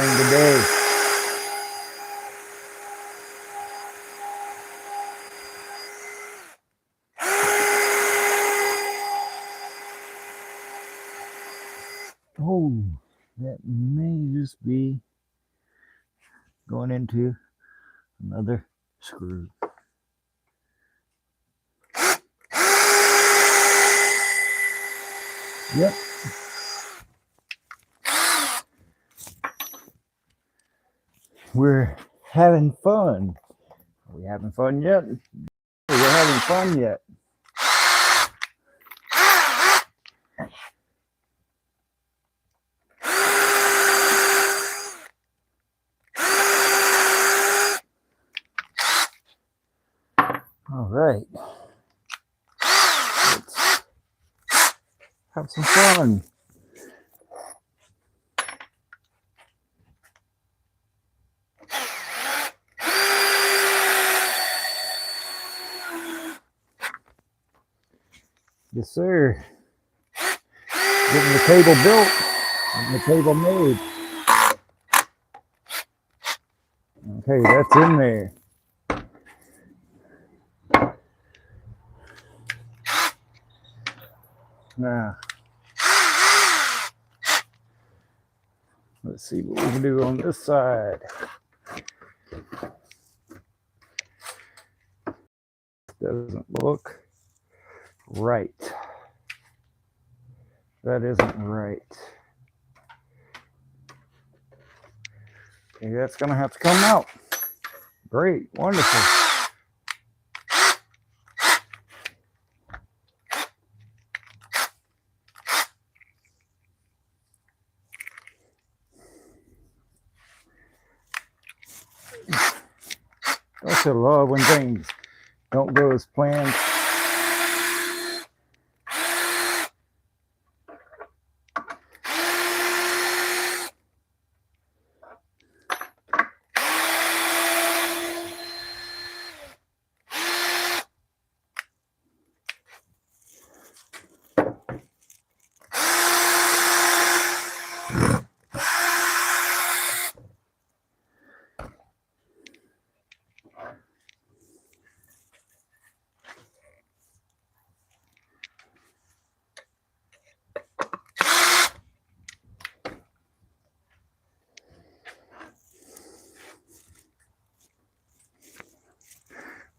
today. Oh, that may just be going into another screw. Yep. We're having fun. Are we having fun yet? We're having fun yet. All right. Let's have some fun. Yes, sir. Getting the table built, getting the table made. Okay, that's in there. Now, let's see what we can do on this side. Doesn't look right. That isn't right. Okay, that's gonna have to come out. Great, wonderful. Don't you love when things don't go as planned?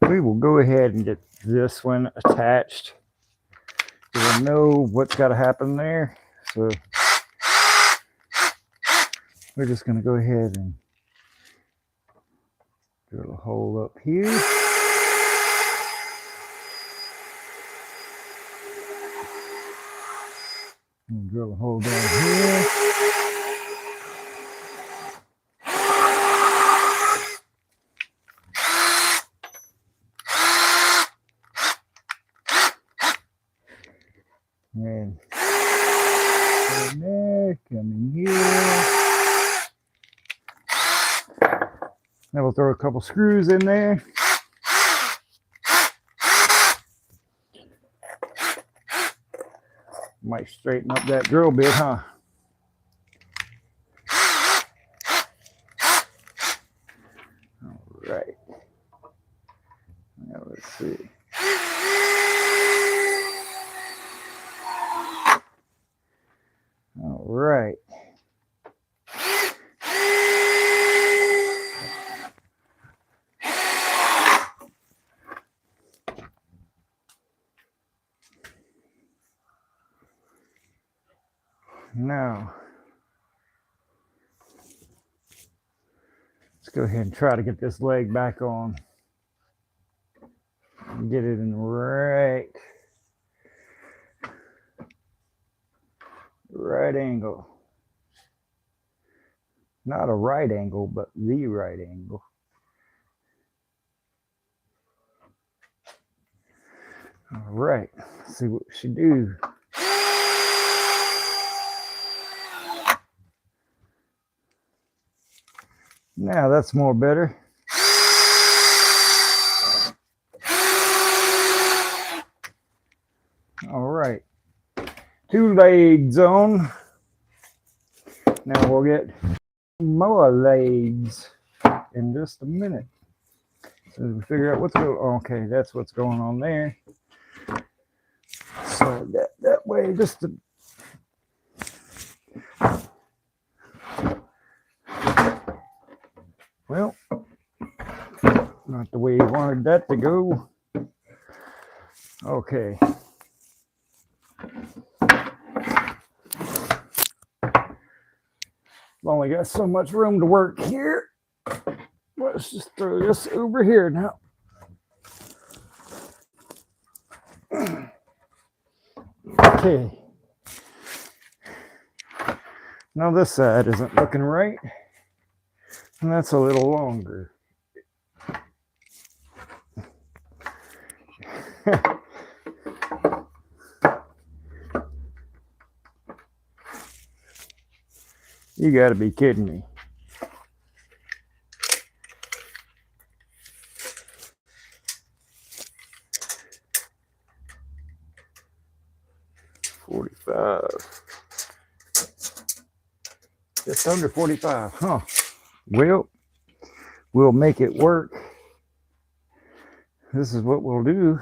We will go ahead and get this one attached. We'll know what's got to happen there. So we're just going to go ahead and drill a hole up here. And drill a hole down here. And come there, come in here. Now we'll throw a couple screws in there. Might straighten up that drill bit, huh? All right. Now let's see. All right. Now, let's go ahead and try to get this leg back on. Get it in right angle. Not a right angle, but the right angle. All right, let's see what we should do. Now that's more better. All right, 2 legs on. Now we'll get more legs in just a minute. So we figure out what's going on. Okay, that's what's going on there. So that way, just to well, not the way you wanted that to go. Okay. Only got so much room to work here. Let's just throw this over here now. Okay. Now this side isn't looking right. And that's a little longer. You gotta be kidding me. Just under 45, huh? Well, we'll make it work. This is what we'll do.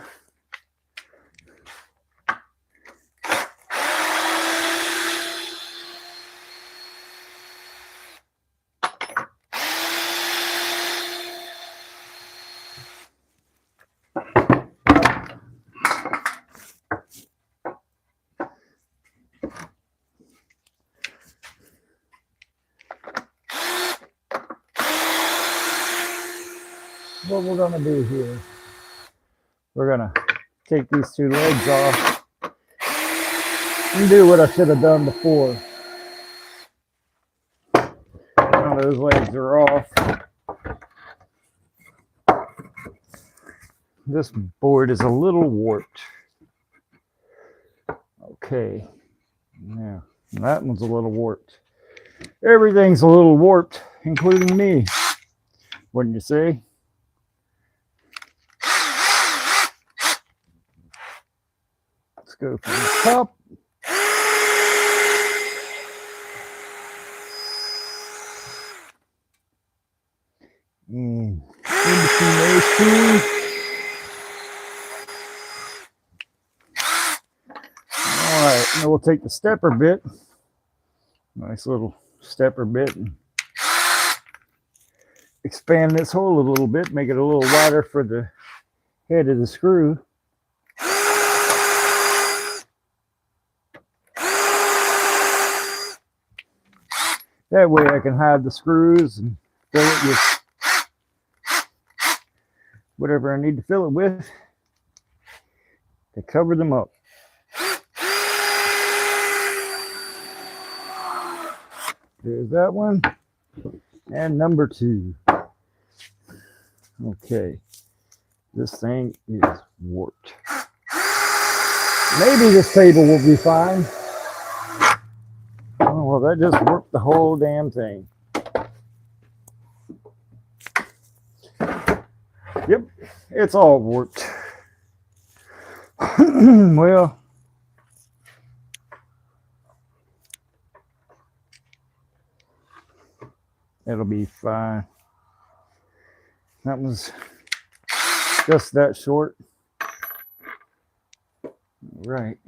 What we're gonna do here, we're gonna take these two legs off and do what I should have done before. Now those legs are off. This board is a little warped. Okay, now that one's a little warped. Everything's a little warped, including me, wouldn't you say? Let's go from the top. And in between those two. Alright, now we'll take the stepper bit. Nice little stepper bit. And expand this hole a little bit, make it a little wider for the head of the screw. That way I can hide the screws and fill it with whatever I need to fill it with to cover them up. There's that one. And number 2. Okay. This thing is warped. Maybe this table will be fine. Oh, well, that just warped the whole damn thing. Yep, it's all warped. Well, it'll be fine. That was just that short. Right.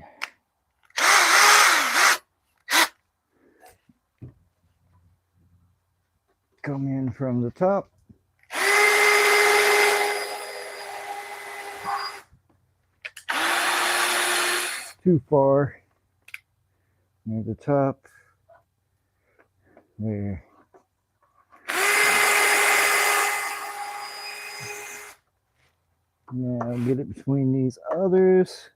Come in from the top. Too far. Near the top. There. Now get it between these others.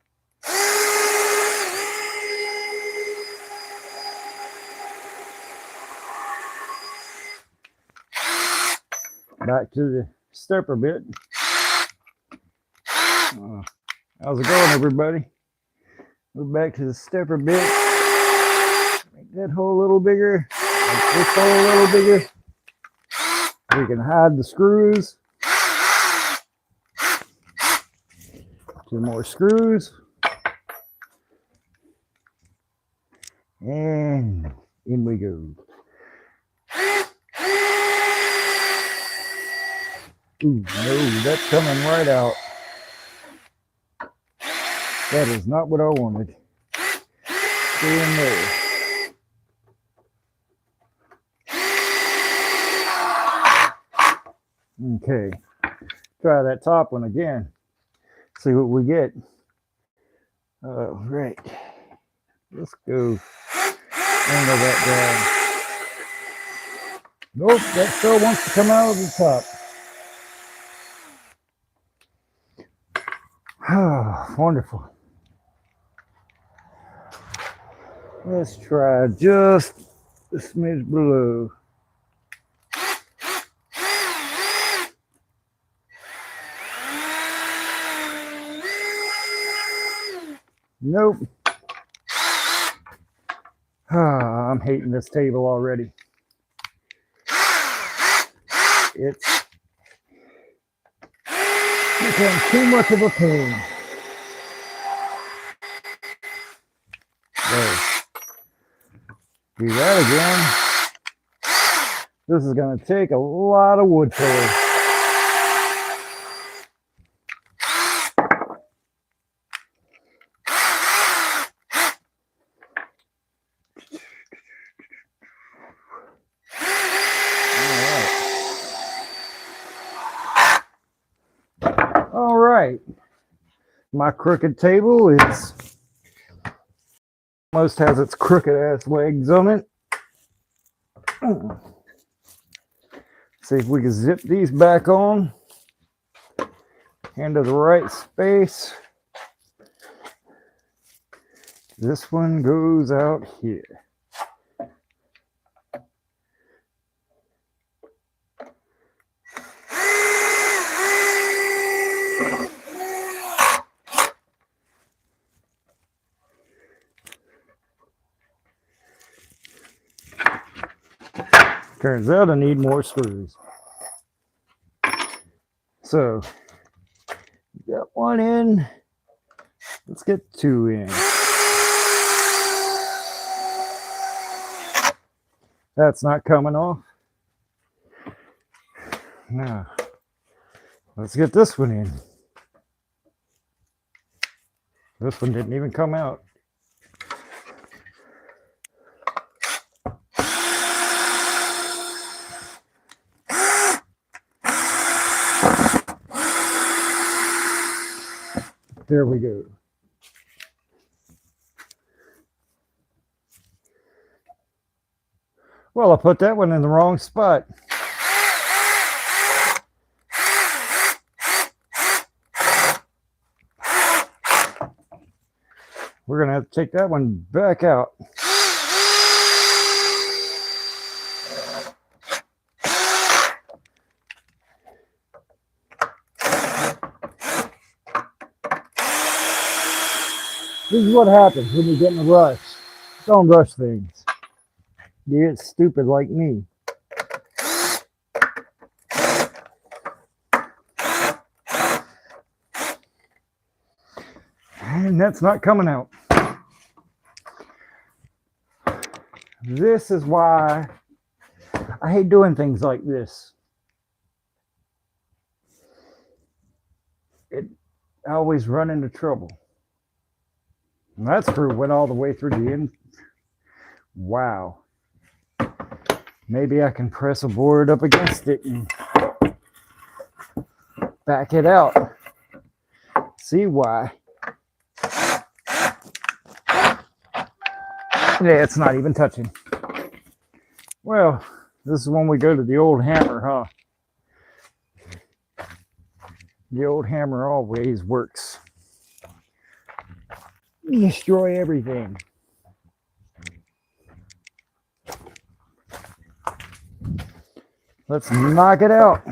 Back to the stepper bit. How's it going, everybody? Move back to the stepper bit. Make that hole a little bigger. Make this hole a little bigger. We can hide the screws. 2 more screws. And in we go. Ooh, no, that's coming right out. That is not what I wanted. Stay in there. Okay, try that top one again. See what we get. All right, let's go into that down. Nope, that still wants to come out of the top. Wonderful. Let's try just a smidge below. Nope. I'm hating this table already. It's become too much of a pain. There. Do that again. This is going to take a lot of wood filler. All right. My crooked table is almost has its crooked ass legs on it. See if we can zip these back on into the right space. This one goes out here. Turns out I need more screws. So, got one in. Let's get two in. That's not coming off. Now, let's get this one in. This one didn't even come out. There we go. Well, I put that one in the wrong spot. We're going to have to take that one back out. This is what happens when you get in a rush. Don't rush things. You get stupid like me. And that's not coming out. This is why I hate doing things like this. I always run into trouble. And that screw went all the way through the end. Wow. Maybe I can press a board up against it and back it out. See why. Yeah, it's not even touching. Well, this is when we go to the old hammer, huh? The old hammer always works. Destroy everything. Let's knock it out.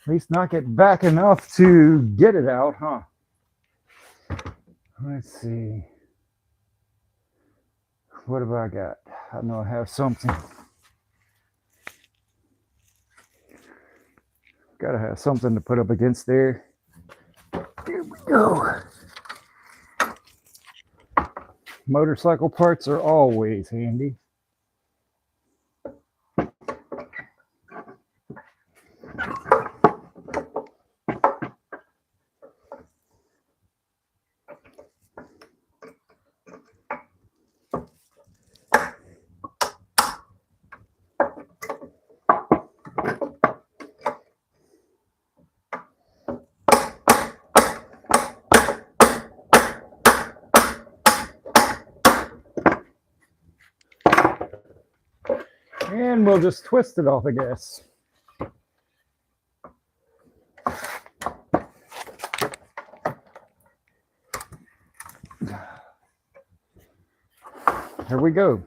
At least knock it back enough to get it out, huh? Let's see. What have I got? I know I have something. Gotta have something to put up against there. Here we go. Motorcycle parts are always handy. And we'll just twist it off, I guess. Here we go.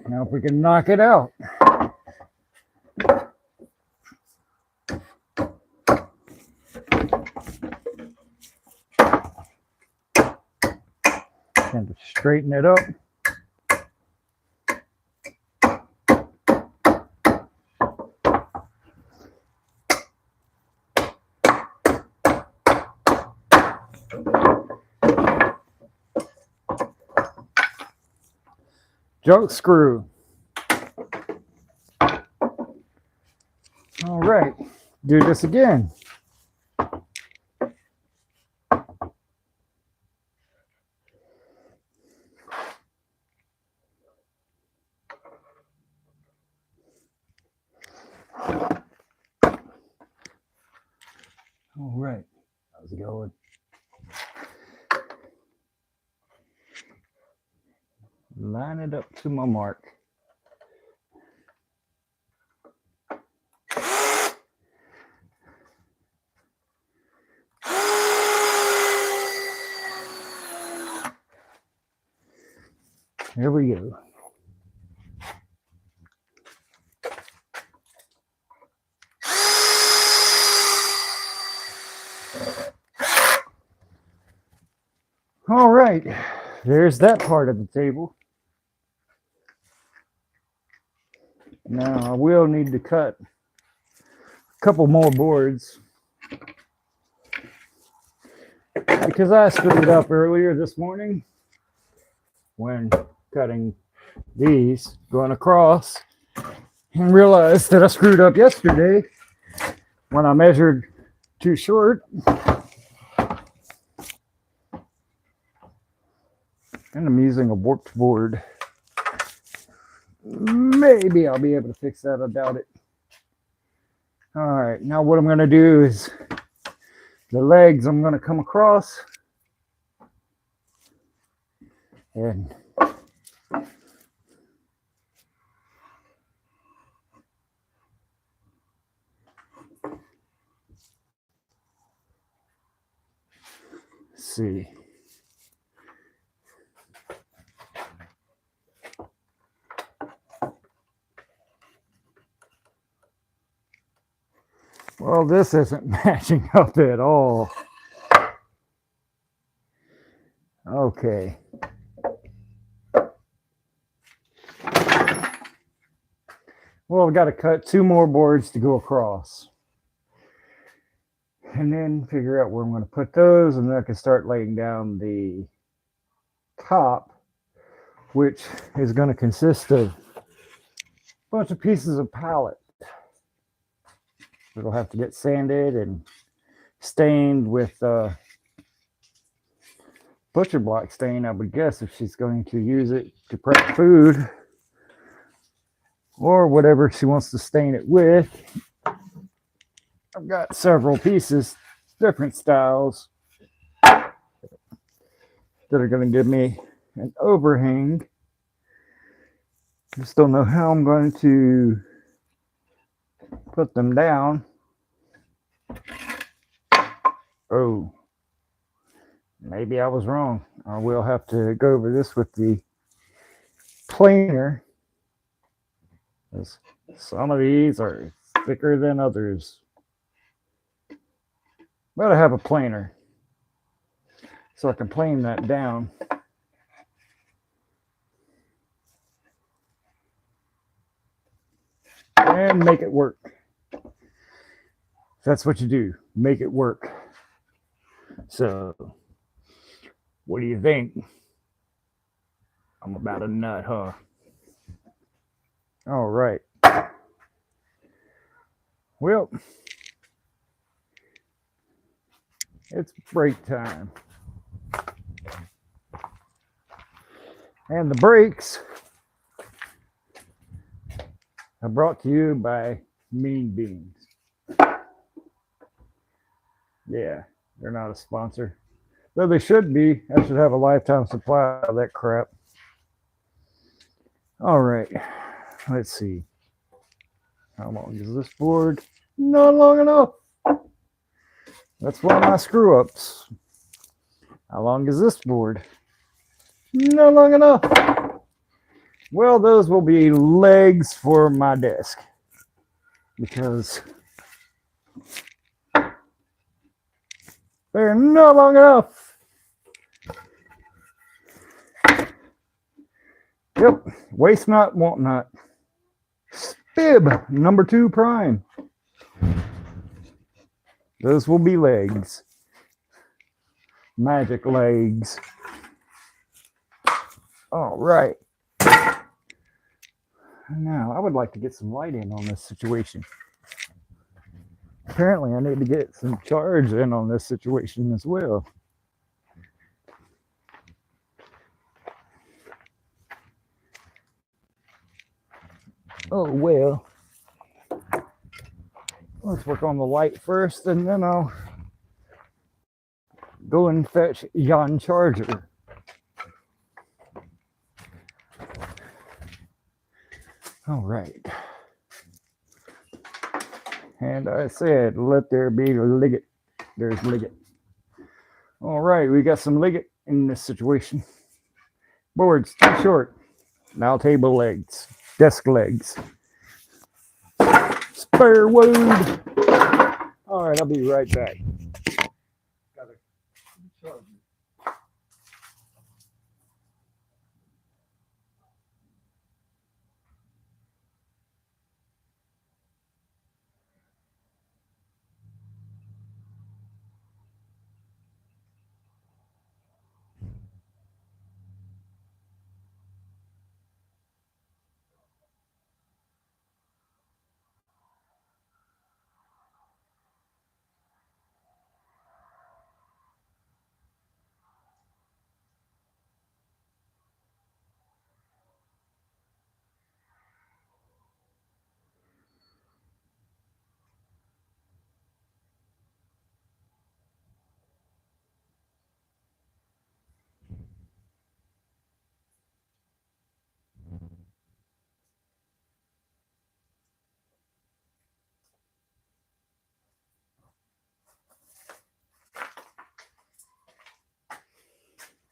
Now if we can knock it out. And straighten it up. Junk screw. All right, do this again. All right, how's it going? Line it up to my mark. Here we go. All right, there's that part of the table. Now I will need to cut a couple more boards because I screwed up earlier this morning when cutting these going across and realized that I screwed up yesterday when I measured too short. And I'm using a warped board. Maybe I'll be able to fix that. I doubt it. All right, now what I'm going to do is the legs I'm going to come across and see. Well, this isn't matching up at all. Okay. Well, I've got to cut 2 more boards to go across. And then figure out where I'm going to put those, and then I can start laying down the top, which is going to consist of a bunch of pieces of pallet. It'll have to get sanded and stained with butcher block stain, I would guess, if she's going to use it to prep food or whatever she wants to stain it with. I've got several pieces, different styles, that are going to give me an overhang. Just don't know how I'm going to put them down. Oh, maybe I was wrong. I will have to go over this with the planer. Some of these are thicker than others. But I have a planer, so I can plane that down. And make it work. That's what you do. Make it work. So, what do you think? I'm about a nut, huh? All right. Well, it's break time. And the breaks are brought to you by Mean Beans. Yeah, they're not a sponsor. Though they should be. I should have a lifetime supply of that crap. All right. Let's see. How long is this board? Not long enough. That's one of my screw ups. How long is this board? Not long enough. Well, those will be legs for my desk because they're not long enough. Yep. Waste not, want not. Fib number 2 prime. Those will be legs. Magic legs. All right. Now, I would like to get some light in on this situation. Apparently, I need to get some charge in on this situation as well. Oh, well. Let's work on the light first, and then I'll go and fetch yon charger. All right. And I said, let there be Liggett. There's Liggett. All right, we got some Liggett in this situation. Boards too short. Now table legs, desk legs. Spare wood. All right, I'll be right back. Got a charger.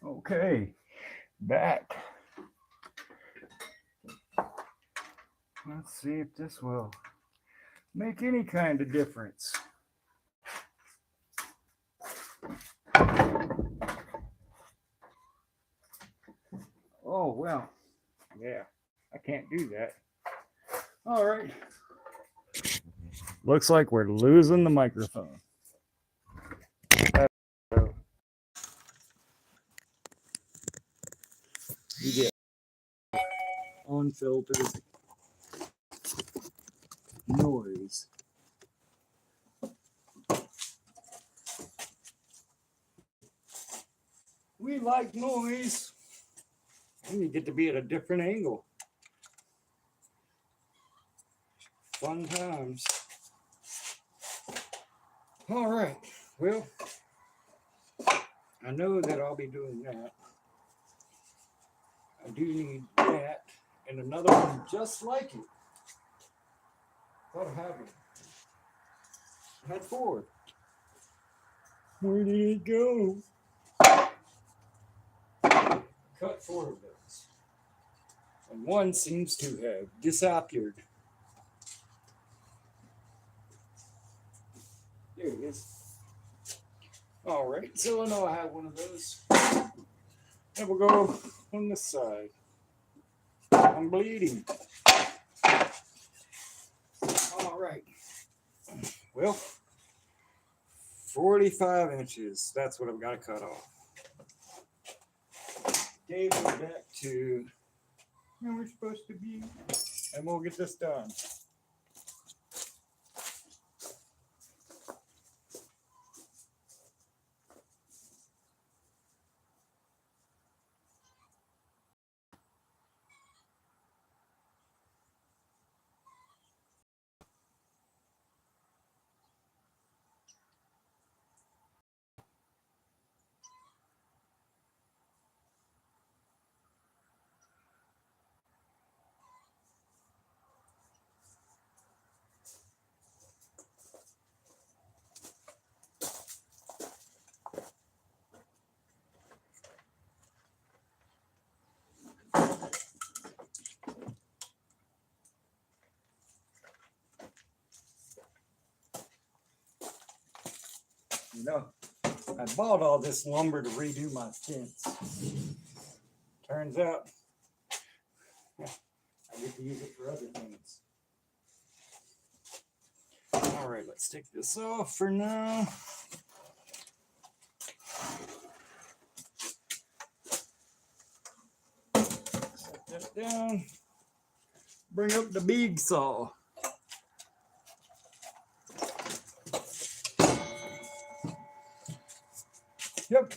Okay, back. Let's see if this will make any kind of difference. Oh, well, yeah, I can't do that. All right. Looks like we're losing the microphone. You get unfiltered noise. We like noise. And you get to be at a different angle. Fun times. All right. Well, I know that I'll be doing that. I do need that and another one just like it. Thought of having it. I had 4. Where did it go? Cut 4 of those. And one seems to have disappeared. There it is. All right, so I know I have one of those. And we'll go on this side. I'm bleeding. All right. Well, 45 inches. That's what I've got to cut off. Table back to where we're supposed to be, and we'll get this done. You know, I bought all this lumber to redo my fence. Turns out I get to use it for other things. All right, let's take this off for now. Set that down. Bring up the big saw. Yep,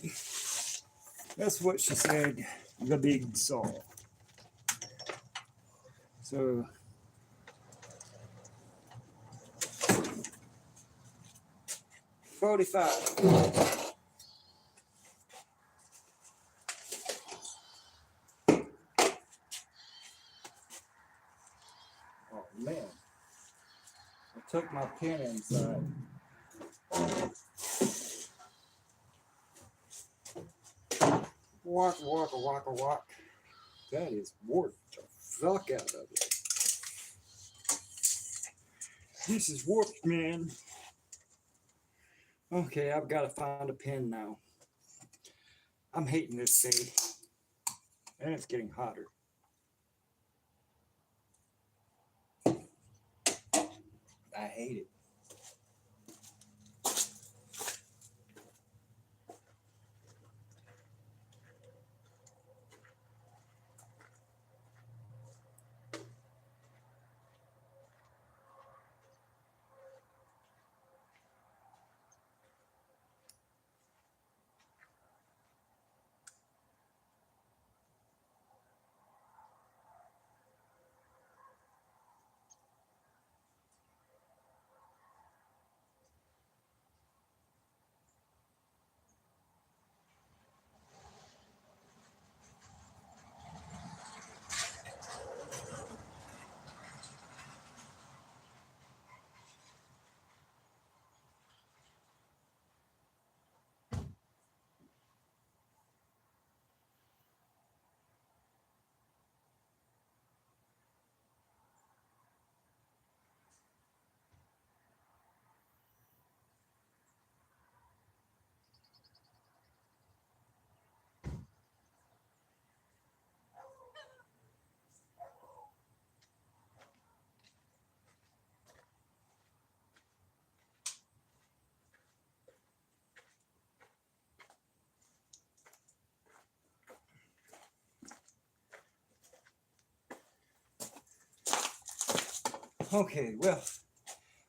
that's what she said, the big saw. So, $45. Oh man, I took my pen inside. Walk, walk, walk, walk. That is worth the fuck out of it. This is warped, man. Okay, I've got to find a pen now. I'm hating this thing. And it's getting hotter. I hate it. Okay, well,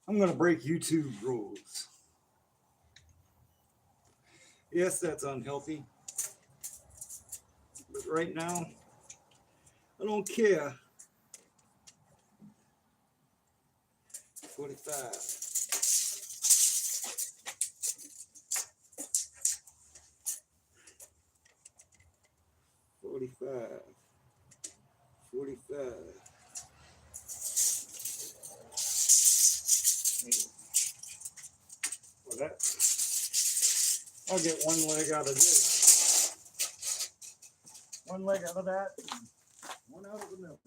I'm going to break YouTube rules. Yes, that's unhealthy. But right now, I don't care. 45. 45. 45. Well, that, I'll get one leg out of this. One leg out of that. One out of the milk.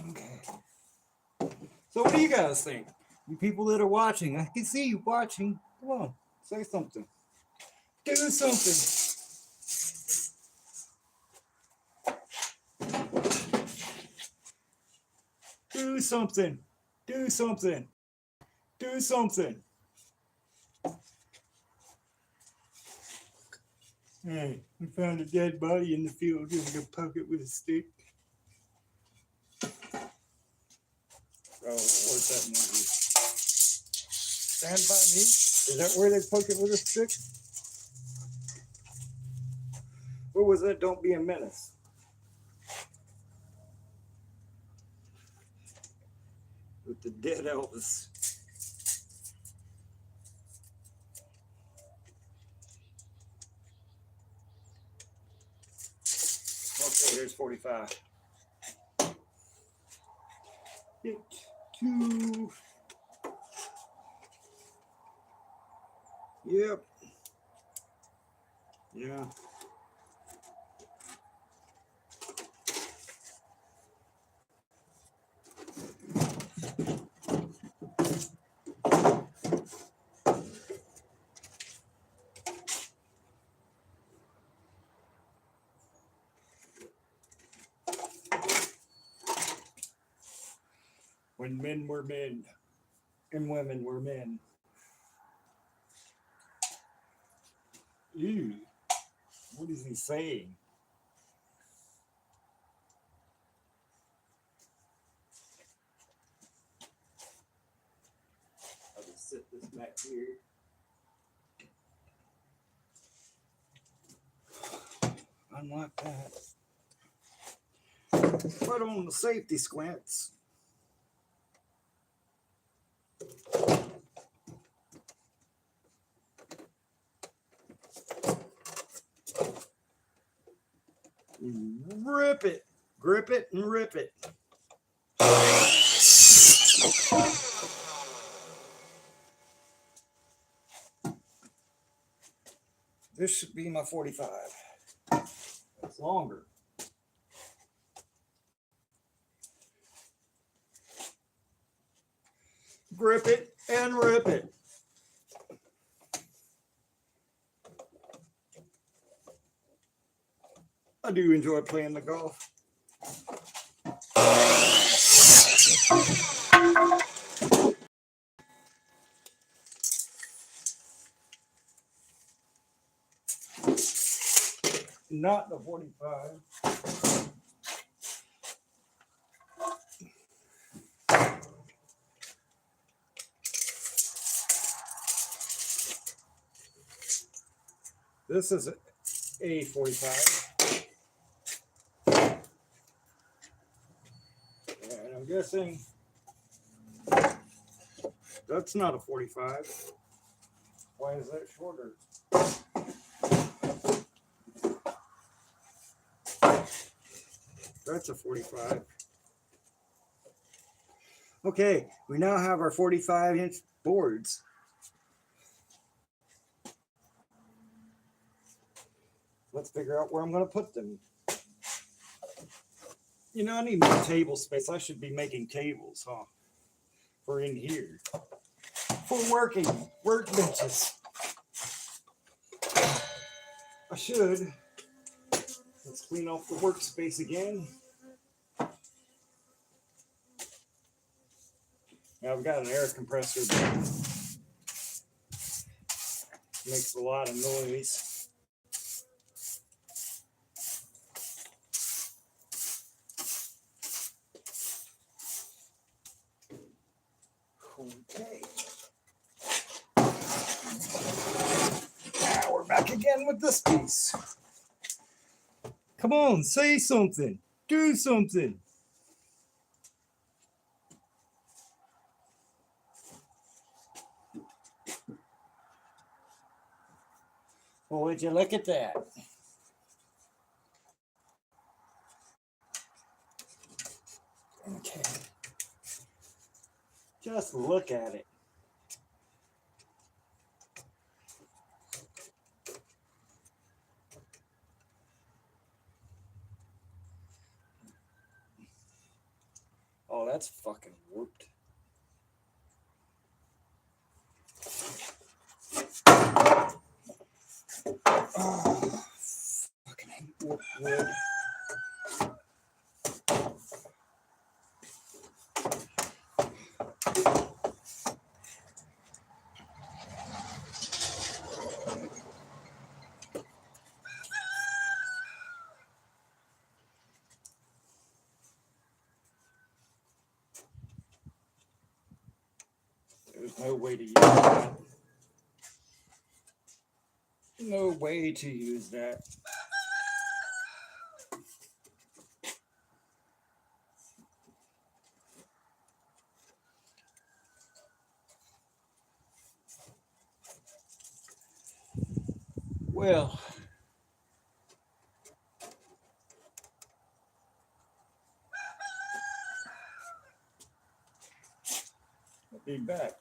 Okay. So what do you guys think? You people that are watching, I can see you watching. Come on, say something. Do something. something. Do something. Do something. Hey, we found a dead body in the field. We're going to poke it with a stick. Oh, what's that movie? Stand By Me? Is that where they poke it with a stick? What was that? Don't Be a Menace. With the dead Elvis. Okay, there's 45. Get to. Yep. Yeah. When men were men and women were men. Ew. What is he saying? I'll just sit this back here. Unlock that. Put on the safety squints. Rip it, grip it, and rip it. This should be my 45. It's longer. Grip it and rip it. I do enjoy playing the golf. Not the 45. This is a 45. And I'm guessing that's not a 45. Why is that shorter? That's a 45. Okay, we now have our 45-inch boards. Let's figure out where I'm going to put them. You know, I need more table space. I should be making tables, huh? For in here. For workbenches. I should. Let's clean off the workspace again. Now I've got an air compressor that makes a lot of noise. Okay. Now we're back again with this piece. Come on, say something. Do something. Well, would you look at that? Okay. Just look at it. Oh, that's fucking warped. Oh, fucking hate warped wood. No way to use that. No way to use that. Well, I'll be back.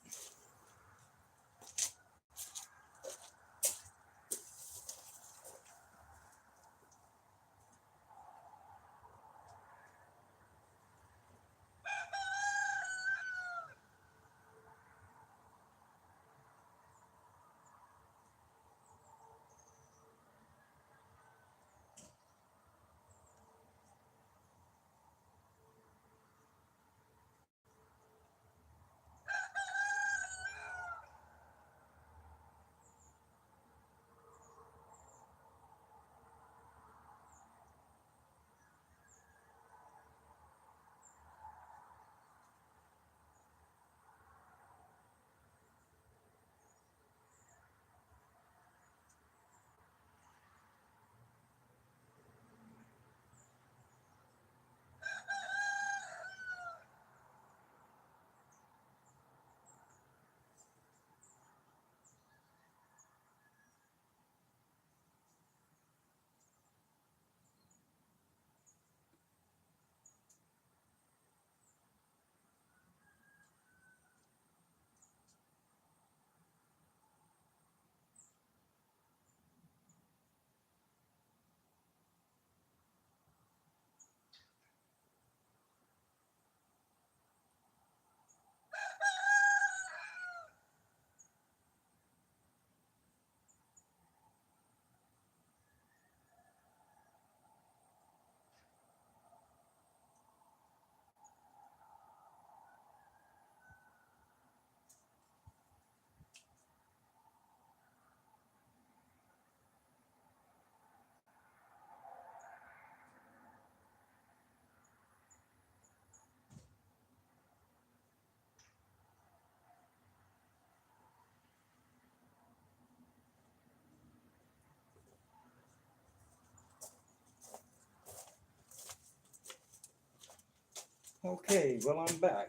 Okay, well, I'm back.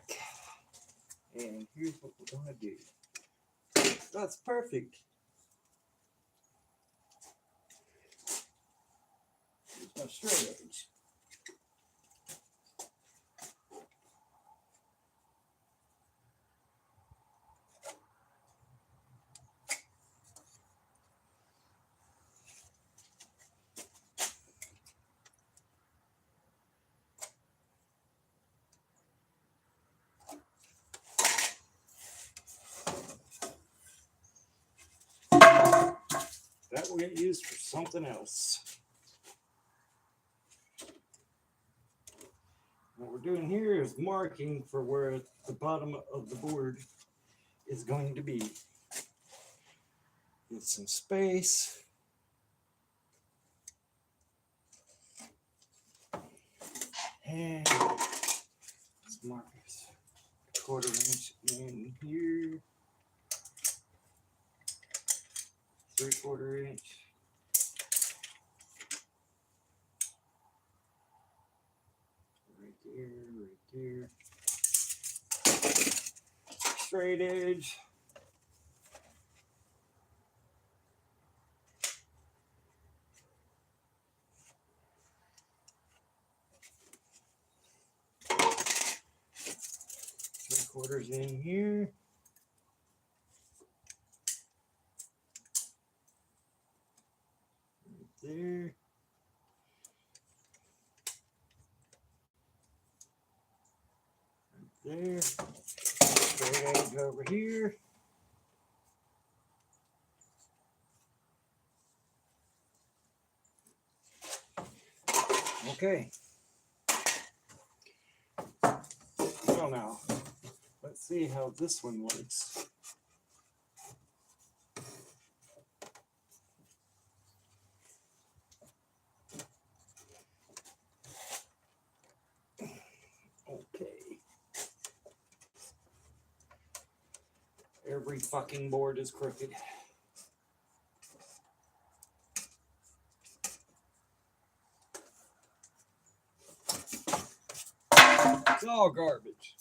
And here's what we're going to do. That's perfect. Here's my straight edge. That will get used for something else. What we're doing here is marking for where the bottom of the board is going to be. Get some space. And let's mark this 1/4 inch in here. 3/4 inch. Right there. Straight edge. Three-quarters in here. Right there. Right there. Straight edge over here. Okay. Well, now, let's see how this one works. Okay. Every fucking board is crooked. It's all garbage.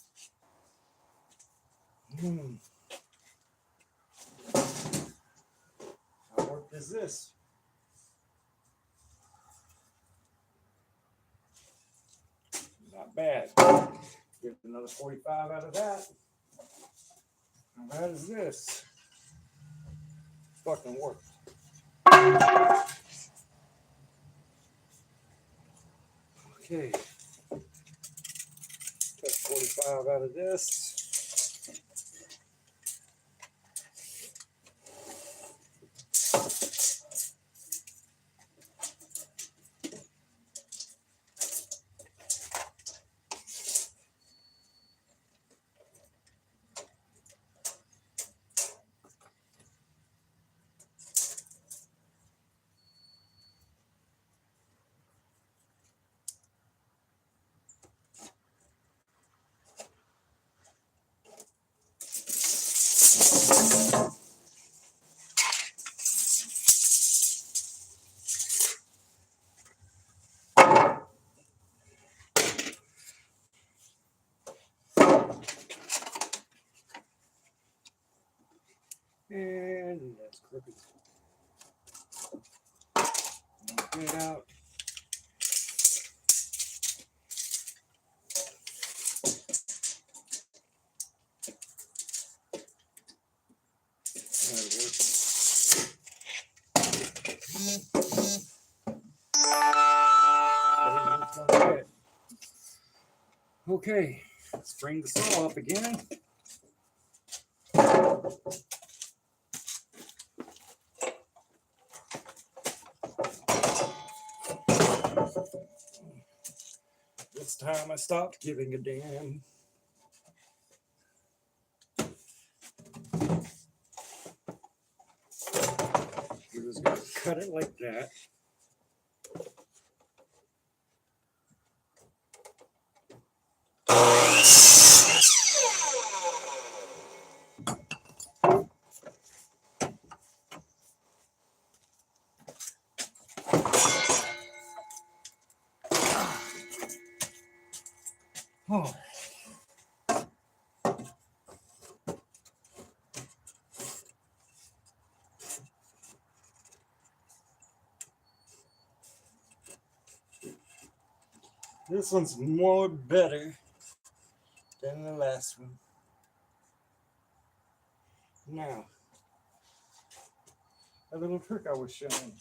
How worked is this? Not bad. Get another 45 out of that. How bad is this? Fucking worked. Okay. Cut 45 out of this. And that's crooked. Get it out. Okay, let's bring the saw up again. This time I stopped giving a damn. We're just gonna cut it like that. Oh. This one's more better than the last one. Now, a little trick I was showing.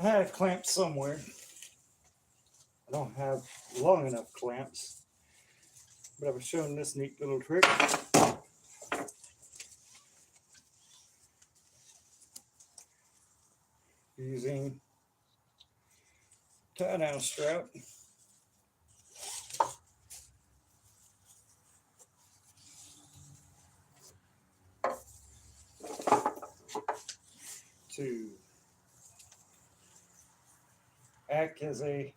I had a clamp somewhere. I don't have long enough clamps, but I was showing this neat little trick. Using tie-down strap. To act as a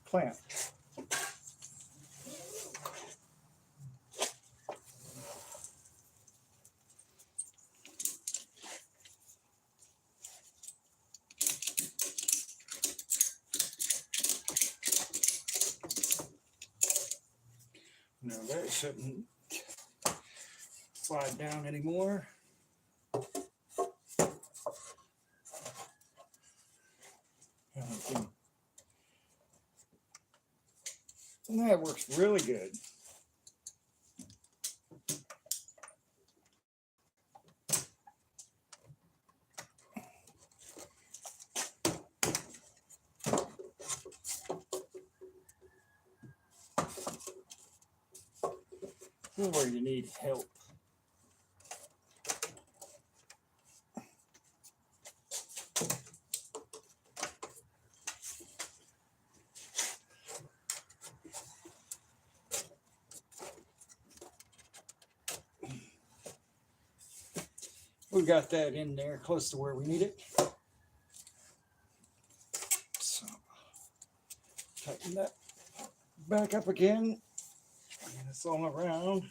clamp. shouldn't slide down anymore. And that works really good. This is where you need help. We got that in there close to where we need it. So tighten that back up again. And it's all around.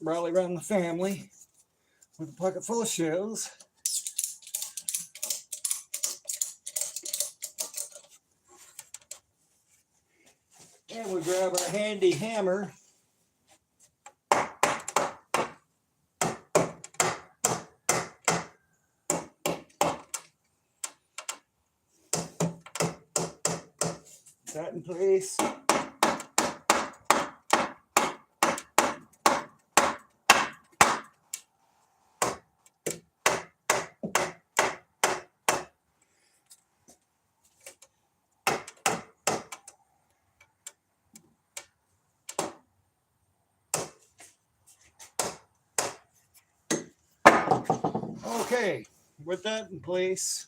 Rally around the family with a pocket full of shells. And we grab our handy hammer. That in place. Okay, with that in place,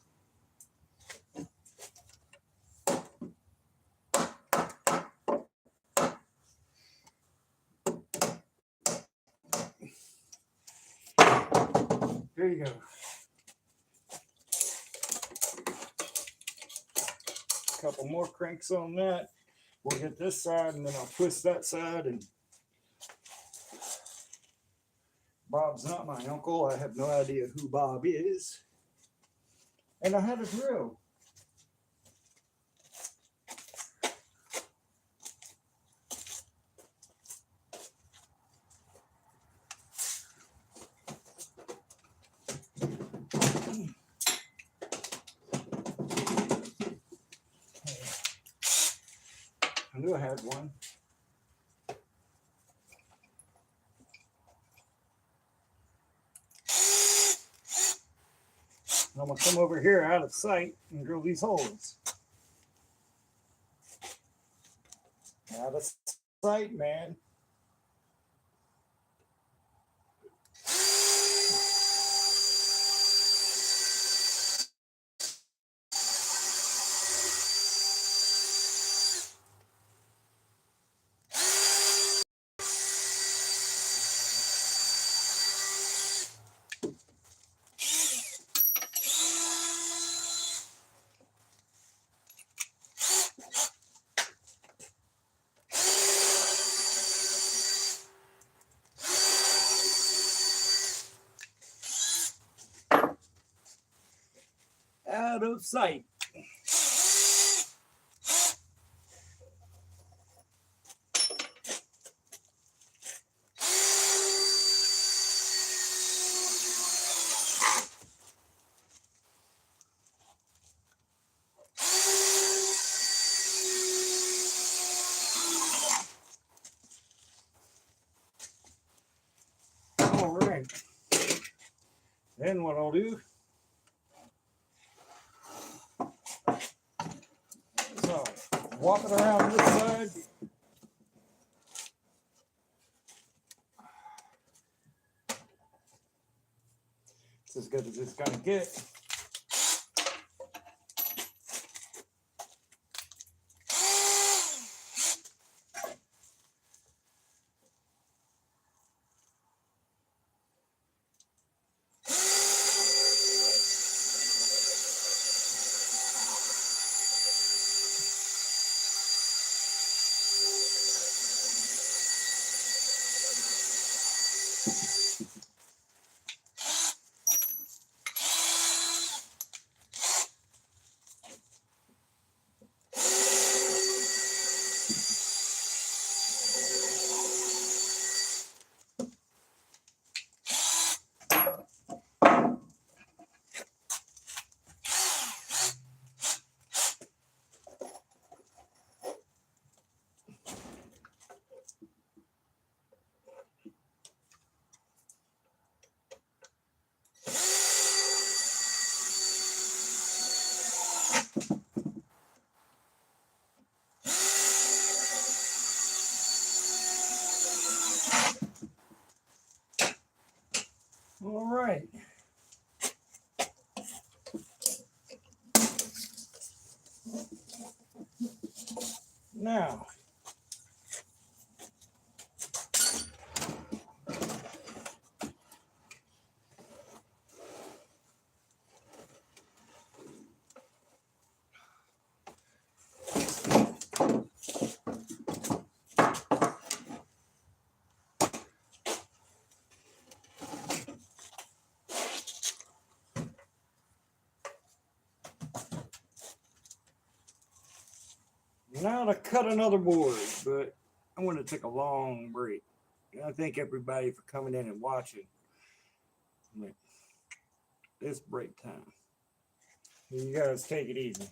there you go. A couple more cranks on that. We'll get this side and then I'll twist that side. And Bob's not my uncle. I have no idea who Bob is. And I have a drill. I knew I had one. I'm going to come over here out of sight and drill these holes. Out of sight, man. Out of sight. All right. Then what I'll do is I'll walk it around this side. It's as good as it's going to get. Now, to cut another board, but I want to take a long break. And I thank everybody for coming in and watching. It's break time. You guys take it easy.